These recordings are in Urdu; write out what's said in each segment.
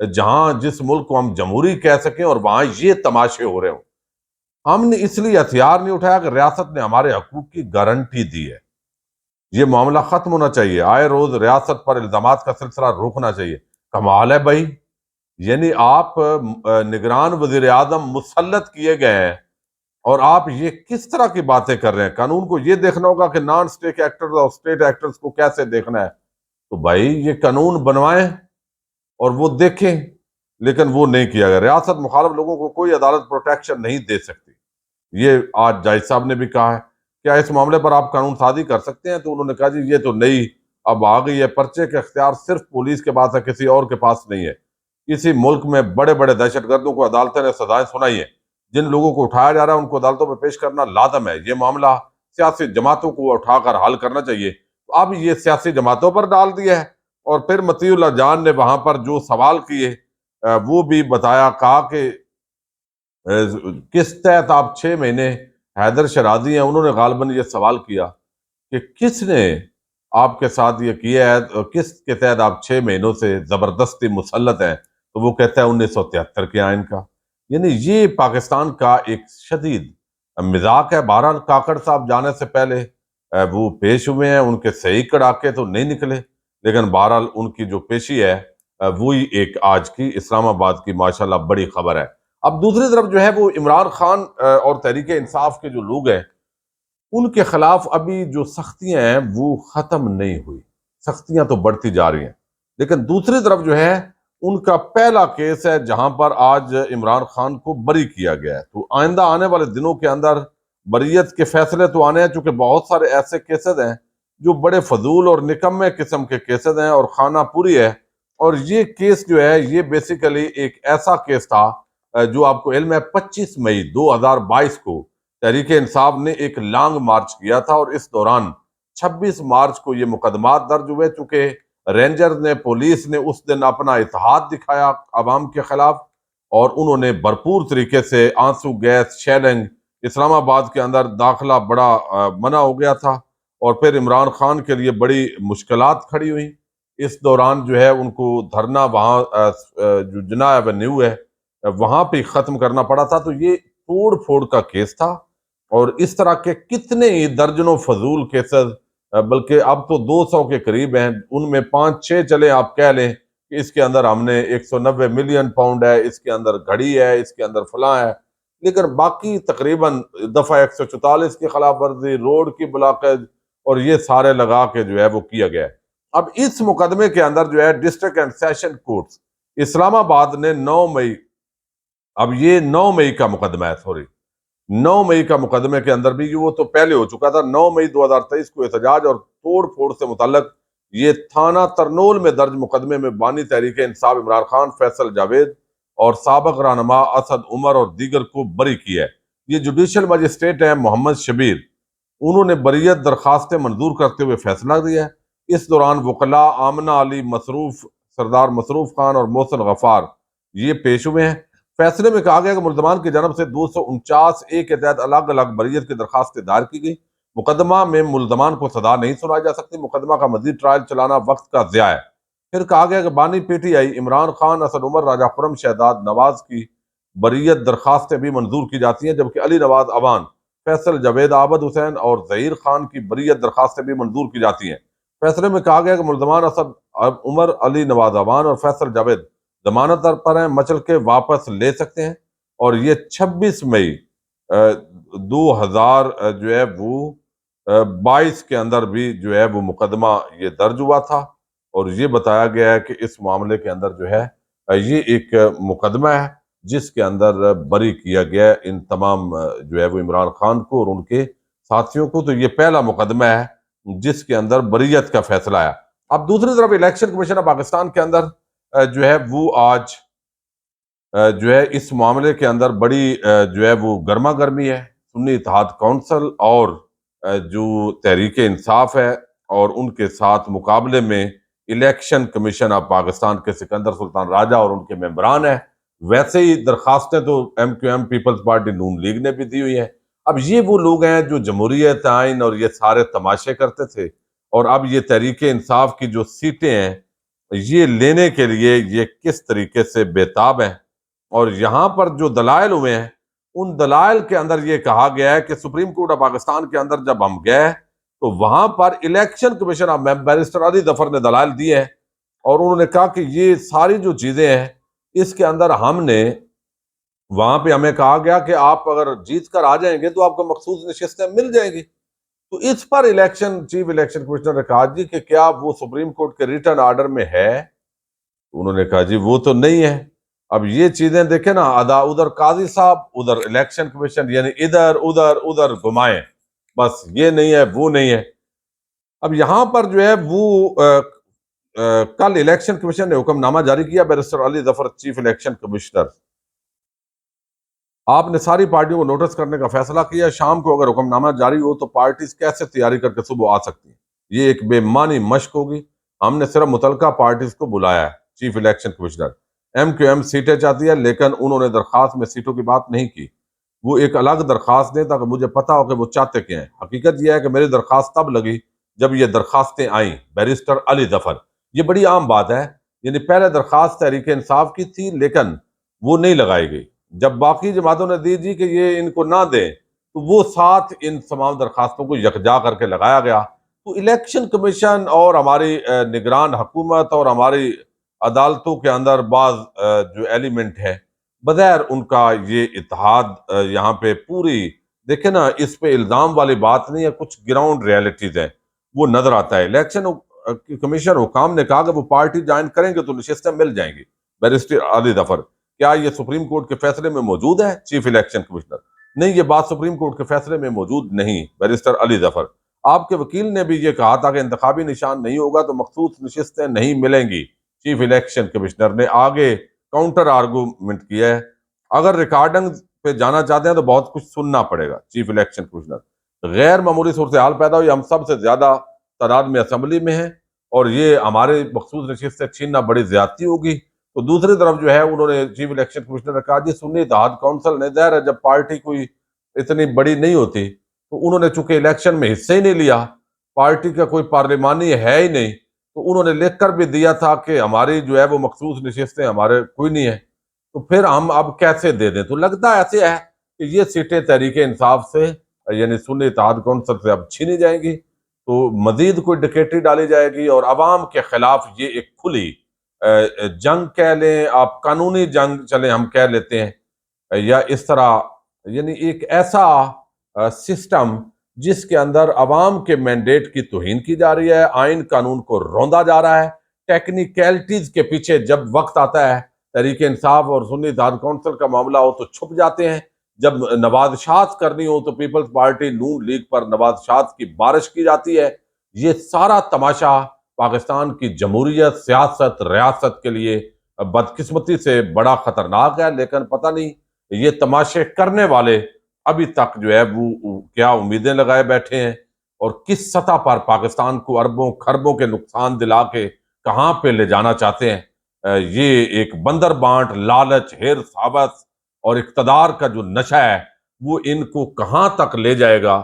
جہاں جس ملک کو ہم جمہوری کہہ سکیں اور وہاں یہ تماشے ہو رہے ہوں. ہم نے اس لیے ہتھیار نہیں اٹھایا کہ ریاست نے ہمارے حقوق کی گارنٹی دی ہے. یہ معاملہ ختم ہونا چاہیے. آئے روز ریاست پر الزامات کا سلسلہ روکنا چاہیے. کمال ہے بھائی، یعنی آپ نگران وزیر اعظم مسلط کیے گئے ہیں اور آپ یہ کس طرح کی باتیں کر رہے ہیں. قانون کو یہ دیکھنا ہوگا کہ نان اسٹیٹ ایکٹرز اور اسٹیٹ ایکٹرز کو کیسے دیکھنا ہے. تو بھائی یہ قانون بنوائیں اور وہ دیکھیں، لیکن وہ نہیں کیا گیا. ریاست مخالف لوگوں کو کوئی عدالت پروٹیکشن نہیں دے سکتی. یہ آج جائز صاحب نے بھی کہا ہے. کیا اس معاملے پر آپ قانون سازی کر سکتے ہیں؟ تو انہوں نے کہا جی یہ تو نئی اب آ گئی ہے. پرچے کا اختیار صرف پولیس کے پاس ہے، کسی اور کے پاس نہیں ہے. کسی ملک میں بڑے بڑے دہشت گردوں کو عدالتیں نے سزائیں سنائی ہیں. جن لوگوں کو اٹھایا جا رہا ہے ان کو عدالتوں میں پیش کرنا لازم ہے. یہ معاملہ سیاسی جماعتوں کو اٹھا کر حل کرنا چاہیے. تو اب یہ سیاسی جماعتوں پر ڈال دیا ہے. اور پھر مطیع اللہ جان نے وہاں پر جو سوال کیے وہ بھی بتایا. کہا کہ کس تحت آپ 6 مہینے، حیدر شرازی ہیں انہوں نے غالباً یہ سوال کیا کہ کس نے آپ کے ساتھ یہ کیا ہے، کس کے تحت آپ 6 مہینوں سے زبردستی مسلط ہیں. تو وہ کہتا ہے 1973 کے آئین کا. یعنی یہ پاکستان کا ایک شدید مذاق ہے. بہرحال کاکڑ صاحب جانے سے پہلے وہ پیش ہوئے ہیں. ان کے صحیح کڑاکے تو نہیں نکلے، لیکن بہرحال ان کی جو پیشی ہے وہی ایک آج کی اسلام آباد کی ماشاءاللہ بڑی خبر ہے. اب دوسری طرف جو ہے وہ عمران خان اور تحریک انصاف کے جو لوگ ہیں ان کے خلاف ابھی جو سختیاں ہیں وہ ختم نہیں ہوئی. سختیاں تو بڑھتی جا رہی ہیں، لیکن دوسری طرف جو ہے ان کا پہلا کیس ہے جہاں پر آج عمران خان کو بری کیا گیا ہے. تو آئندہ آنے والے دنوں کے اندر بریت کے فیصلے تو آنے ہیں، چونکہ بہت سارے ایسے کیسز ہیں جو بڑے فضول اور نکمے قسم کے کیسز ہیں اور خانہ پوری ہے. اور یہ کیس جو ہے یہ بیسیکلی ایک ایسا کیس تھا جو آپ کو علم ہے 25 مئی 2022 کو تحریک انصاف نے ایک لانگ مارچ کیا تھا، اور اس دوران 26 مارچ کو یہ مقدمات درج ہوئے. چونکہ رینجر نے، پولیس نے اس دن اپنا اتحاد دکھایا عوام کے خلاف، اور انہوں نے بھرپور طریقے سے آنسو گیس، شیلنگ، اسلام آباد کے اندر داخلہ بڑا منع ہو گیا تھا. اور پھر عمران خان کے لیے بڑی مشکلات کھڑی ہوئی. اس دوران جو ہے ان کو دھرنا وہاں جو جناح ایونیو ہے وہاں پہ ختم کرنا پڑا تھا. تو یہ توڑ پھوڑ کا کیس تھا، اور اس طرح کے کتنے ہی درجنوں فضول کیسز، بلکہ اب تو 200 کے قریب ہیں. ان میں 5-6 چلے آپ کہہ لیں کہ اس کے اندر ہم نے 190 ملین پاؤنڈ ہے، اس کے اندر گھڑی ہے، اس کے اندر فلاں ہے. لیکن باقی تقریباً دفعہ 144 کی خلاف ورزی، روڈ کی بلاکج، اور یہ سارے لگا کے جو ہے وہ کیا گیا ہے. اب اس مقدمے کے اندر جو ہے ڈسٹرکٹ اینڈ سیشن کورٹس اسلام آباد نے 9 مئی، اب یہ 9 مئی کا مقدمہ ہے، 9 مئی کا مقدمے کے اندر بھی وہ تو پہلے ہو چکا تھا. 9 مئی 2023 کو احتجاج اور توڑ پھوڑ سے متعلق یہ تھانہ ترنول میں درج مقدمے میں بانی تحریک انصاف عمران خان، فیصل جاوید اور سابق رہنما اسد عمر اور دیگر کو بری کیا ہے. یہ جوڈیشل مجسٹریٹ ہیں محمد شبیر، انہوں نے بریت درخواستیں منظور کرتے ہوئے فیصلہ دیا ہے. اس دوران وکلاء آمنہ علی مصروف، سردار مصروف خان اور محسن غفار یہ پیش ہوئے ہیں. فیصلے میں کہا گیا کہ ملزمان کی جانب سے 249A کے تحت الگ الگ بریت کی درخواستیں دائر کی گئی. مقدمہ میں ملزمان کو سزا نہیں سنائی جا سکتی. مقدمہ کا مزید ٹرائل چلانا وقت کا ضیاع ہے. پھر کہا گیا کہ بانی PTI عمران خان، اسد عمر، راجہ خرم، شہزاد نواز کی بریت درخواستیں بھی منظور کی جاتی ہیں، جبکہ علی نواز اوان، فیصل جاوید، عابد حسین اور ظہیر خان کی بریت درخواستیں بھی منظور کی جاتی ہیں. فیصلے میں کہا گیا کہ ملزمان اسد عمر، علی نواز اوان اور فیصل جاوید ضمانت پر ہیں، مچل کے واپس لے سکتے ہیں. اور یہ 26 مئی 2000 جو ہے وہ 22 کے اندر بھی جو ہے وہ مقدمہ یہ درج ہوا تھا. اور یہ بتایا گیا ہے کہ اس معاملے کے اندر جو ہے یہ ایک مقدمہ ہے جس کے اندر بری کیا گیا ان تمام جو ہے وہ عمران خان کو اور ان کے ساتھیوں کو. تو یہ پہلا مقدمہ ہے جس کے اندر بریت کا فیصلہ ہے. اب دوسری طرف الیکشن کمیشن آف پاکستان کے اندر جو ہے وہ آج جو ہے اس معاملے کے اندر بڑی جو ہے وہ گرما گرمی ہے. سنی اتحاد کونسل اور جو تحریک انصاف ہے اور ان کے ساتھ مقابلے میں الیکشن کمیشن آف پاکستان کے سکندر سلطان راجہ اور ان کے ممبران ہیں. ویسے ہی درخواستیں تو MQM پیپلز پارٹی نون لیگ نے بھی دی ہوئی ہیں. اب یہ وہ لوگ ہیں جو جمہوریت آئین اور یہ سارے تماشے کرتے تھے، اور اب یہ تحریک انصاف کی جو سیٹیں ہیں یہ لینے کے لیے یہ کس طریقے سے بےتاب ہیں، اور یہاں پر جو دلائل ہوئے ہیں ان دلائل کے اندر یہ کہا گیا ہے کہ سپریم کورٹ آف پاکستان کے اندر جب ہم گئے تو وہاں پر election commission of barrister Ali Zafar نے دلائل دیے ہیں، اور انہوں نے کہا کہ یہ ساری جو چیزیں ہیں اس کے اندر ہم نے وہاں پہ ہمیں کہا گیا کہ آپ اگر جیت کر آ جائیں گے تو آپ کو مخصوص نشستیں مل جائیں گی۔ تو اس پر چیف الیکشن کمشنر نے کہا جی کہ کیا وہ سپریم کورٹ کے ریٹرن آرڈر میں ہے؟ انہوں نے کہا جی وہ تو نہیں ہے۔ اب یہ چیزیں دیکھیں نا، ادھر قاضی صاحب، ادھر الیکشن کمیشن، یعنی ادھر ادھر ادھر گھمائیں، بس یہ نہیں ہے وہ نہیں ہے۔ اب یہاں پر جو ہے وہ کل الیکشن کمیشن نے حکم نامہ جاری کیا، barrister Ali Zafar chief election commissioner, آپ نے ساری پارٹیوں کو نوٹس کرنے کا فیصلہ کیا، شام کو اگر حکم نامہ جاری ہو تو پارٹیز کیسے تیاری کر کے صبح آ سکتی ہیں؟ یہ ایک بے معنی مشق ہوگی۔ ہم نے صرف متعلقہ پارٹیز کو بلایا ہے۔ Chief election commissioner M Q M سیٹیں چاہتی ہے، لیکن انہوں نے درخواست میں سیٹوں کی بات نہیں کی۔ وہ ایک الگ درخواست دیں تاکہ مجھے پتا ہو کہ وہ چاہتے کیا ہیں۔ حقیقت یہ ہے کہ میری درخواست تب لگی جب یہ درخواستیں آئیں بیرسٹر علی ظفر۔ یہ بڑی عام بات ہے، یعنی پہلے درخواست تحریک انصاف کی تھی لیکن وہ نہیں لگائی گئی۔ جب باقی جماعتوں نے دی جی کہ یہ ان کو نہ دیں تو وہ ساتھ ان تمام درخواستوں کو یکجا کر کے لگایا گیا۔ تو الیکشن کمیشن اور ہماری نگران حکومت اور ہماری عدالتوں کے اندر بعض جو ایلیمنٹ ہے، بغیر ان کا یہ اتحاد یہاں پہ پوری دیکھیں نا، اس پہ الزام والی بات نہیں ہے، کچھ گراؤنڈ ریالٹیز ہیں وہ نظر آتا ہے۔ الیکشن کمیشن حکام نے کہا کہ وہ پارٹی جوائن کریں گے تو نشستیں مل جائیں گی۔ بیرسٹر علی ظفر، کیا یہ سپریم کورٹ کے فیصلے میں موجود ہے؟ چیف الیکشن کمشنر، نہیں، یہ بات سپریم کورٹ کے فیصلے میں موجود نہیں۔ بیرسٹر علی ظفر، آپ کے وکیل نے بھی یہ کہا تھا کہ انتخابی نشان نہیں ہوگا تو مخصوص نشستیں نہیں ملیں گی۔ چیف الیکشن کمشنر نے آگے کاؤنٹر آرگومنٹ کیا ہے، اگر ریکارڈنگ پہ جانا چاہتے ہیں تو بہت کچھ سننا پڑے گا۔ چیف الیکشن کمشنر، غیر معمولی صورتحال پیدا ہوئی، ہم سب سے زیادہ تعداد میں اسمبلی میں ہیں اور یہ ہمارے مخصوص نشستیں چھیننا بڑی زیادتی ہوگی۔ تو دوسری طرف جو ہے انہوں نے چیف الیکشن کمشنر نے کہا جی سنی اتحاد کونسل نے، ظاہر ہے جب پارٹی کوئی اتنی بڑی نہیں ہوتی تو انہوں نے چونکہ الیکشن میں حصہ ہی نہیں لیا، پارٹی کا کوئی پارلیمانی ہے ہی نہیں، تو انہوں نے لکھ کر بھی دیا تھا کہ ہماری جو ہے وہ مخصوص نشستیں ہمارے کوئی نہیں ہے، تو پھر ہم اب کیسے دے دیں؟ تو لگتا ایسے ہے کہ یہ سیٹیں تحریک انصاف سے یعنی سنی اتحاد کونسل سے اب چھینی جائیں گی، تو مزید کوئی ڈکیٹری ڈالی جائے گی اور عوام کے خلاف یہ ایک کھلی جنگ کہہ لیں آپ، قانونی جنگ چلیں ہم کہہ لیتے ہیں، یا اس طرح یعنی ایک ایسا سسٹم جس کے اندر عوام کے مینڈیٹ کی توہین کی جا رہی ہے، آئین قانون کو روندا جا رہا ہے، ٹیکنیکلٹیز کے پیچھے جب وقت آتا ہے تحریک انصاف اور سنی اتحاد کونسل کا معاملہ ہو تو چھپ جاتے ہیں، جب نوازشات کرنی ہو تو پیپلز پارٹی نون لیگ پر نوازشات کی بارش کی جاتی ہے۔ یہ سارا تماشا پاکستان کی جمہوریت، سیاست، ریاست کے لیے بدقسمتی سے بڑا خطرناک ہے، لیکن پتہ نہیں یہ تماشے کرنے والے ابھی تک جو ہے وہ کیا امیدیں لگائے بیٹھے ہیں اور کس سطح پر پاکستان کو اربوں خربوں کے نقصان دلا کے کہاں پہ لے جانا چاہتے ہیں۔ یہ ایک بندر بانٹ، لالچ، ہرس، ہوس اور اقتدار کا جو نشہ ہے وہ ان کو کہاں تک لے جائے گا،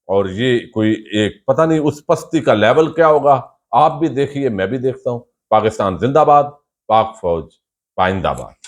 اور یہ کوئی ایک پتہ نہیں اس پستی کا لیول کیا ہوگا۔ آپ بھی دیکھیے، میں بھی دیکھتا ہوں۔ پاکستان زندہ باد، پاک فوج پائندہ باد۔